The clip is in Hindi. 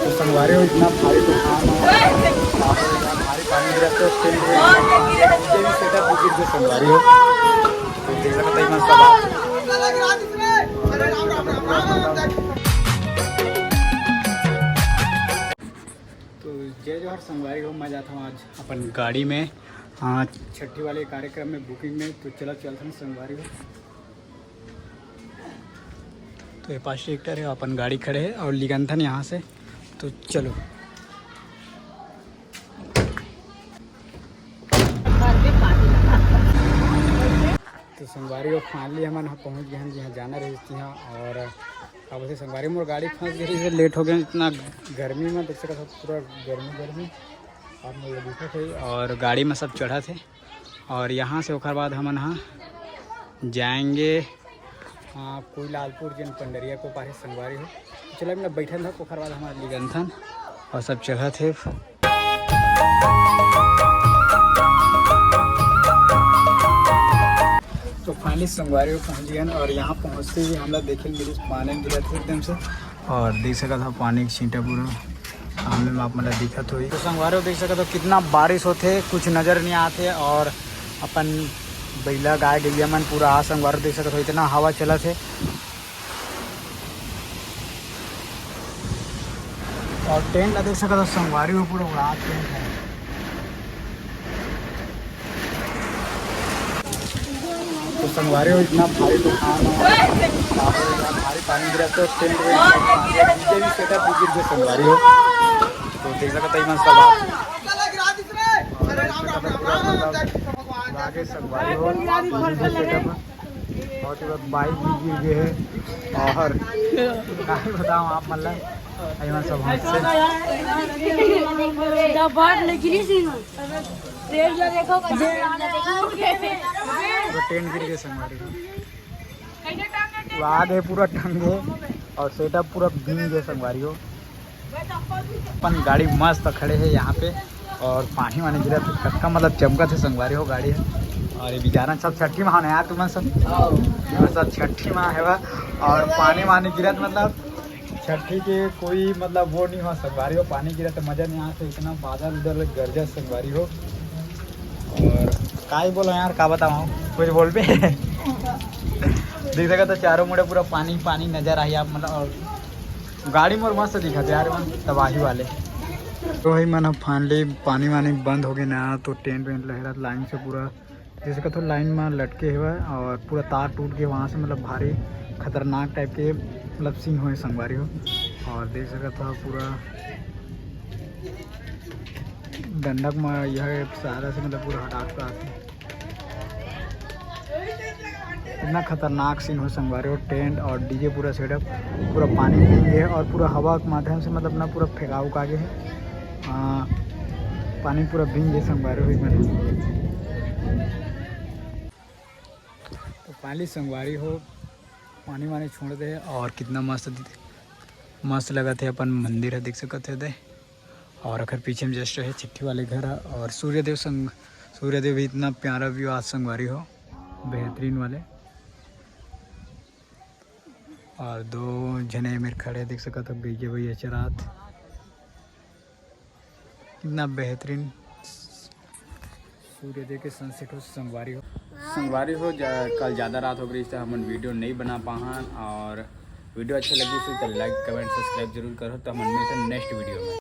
तो संगवारी हो इतना भारी तूफान भारी पानी गिरा तो सेटअप गिर के संगवारी हो तो देख सकते हैं मस्त बात। तो जय जोहर संगवारी हो, मैं जाता हूँ आज अपन गाड़ी में छठी वाले कार्यक्रम में बुकिंग में। तो चला चलते हैं संगवारी हो। तो ये पास ट्रैक्टर है, अपन गाड़ी खड़े है और लिगंथन यहाँ से। तो चलो तो संगवारी हो फाइनली हम यहाँ पहुँच गए हैं जहाँ जाना रही थी यहाँ। और अब से संगवारी में गाड़ी फंस गई से लेट हो गए इतना गर्मी में। देख सकते पूरा गर्मी आप लोग दिखा थे और गाड़ी में सब चढ़ा थे। और यहाँ से ओकर बाद हम यहाँ जाएंगे कोई लालपुर जिन पंडरिया को पास संगवारी हो। चलो मैं बैठल था ओकर बाद हमारे लिगंथन और सब चढ़ा थे। तो फाइनली संगवारी को पहुँच गए और यहाँ पहुँचते ही हम लोग देखे मेरे पानी गिरा थे एकदम से। और देख सका था पानी की छींटा पूरा सामने में आप मतलब दिखत हुई। तो संगवारी को देख सका तो कितना बारिश होते कुछ नज़र नहीं आते। और अपन बैला गाय गैया मन पूरा आ संगवारी देख सकते हो इतना हवा चला थे। और टेंट देख सकते हो संगवारी को पूरा उड़ा टेंट है। तो संगवारी हो इतना भारी तूफान भारी पानी गिरा तो टेंट नीचे भी सेटअप गिर गए संगवारी हो तो देख सकते हैं मस्त बात। आगे संगवारी हो और बाइक भी गिर गए है। और क्या बताऊँ आप मतलब सब टेंट गिर गए संगवारी वो आगे पूरा टंगे और सेटअप पूरा भीग गए संगवारी हो। अपन गाड़ी मस्त खड़े है यहाँ पे और पानी वानी गिरा तो कटका मतलब चमका थे संगवारी हो गाड़ी है। और ये बेचारा सब छठी माह यार तुम्हें सब छठी माह है और पानी वानी गिरा तो मतलब छठी के कोई मतलब वो नहीं हो संगवारी हो। पानी गिरा तो मज़ा नहीं आता इतना बादल उधर गरजा संगवारी हो। और का ही बोलो यार का बताऊँ कुछ बोल पे देख सका तो चारों मुड़े पूरा पानी पानी नज़र आई आप मतलब। और गाड़ी में मस्त दिखा थे यार मन तबाही वाले। तो वही मन फाइनली पानी वानी बंद हो गए ना तो टेंट वेंट लहरा लाइन से पूरा जैसे का तो लाइन में लटके हुए और पूरा तार टूट के वहाँ से मतलब भारी खतरनाक टाइप के मतलब सीन हुए संगवारी हो। और देख सका था पूरा गंडक में यह सहारा से मतलब पूरा हटा आते इतना खतरनाक सीन हो संगवारी हो। टेंट और डीजे पूरा सेटअप पूरा पानी में है और पूरा हवा के माध्यम से मतलब ना पूरा फेंकाव का आगे है पानी पूरा भींग गए संगवारी हुई मैंने। तो पहली संगवारी हो पानी वानी छोड़ दे और कितना मस्त लगा थे अपन मंदिर है देख सकते थे। और अगर पीछे में जस्ट है चिट्ठी वाले घर है और सूर्यदेव भी इतना प्यारा व्यू आज संगवारी हो बेहतरीन वाले। और दो जने मेरे खड़े देख सका था बीजे भैया चरात कितना बेहतरीन सूर्यदेव के सनसेट हो संगवारी हो। कल ज़्यादा रात हो गई तो हम वीडियो नहीं बना पाए। और वीडियो अच्छा लगी तो लाइक कमेंट सब्सक्राइब जरूर करो तो हम मिलते हैं नेक्स्ट वीडियो में।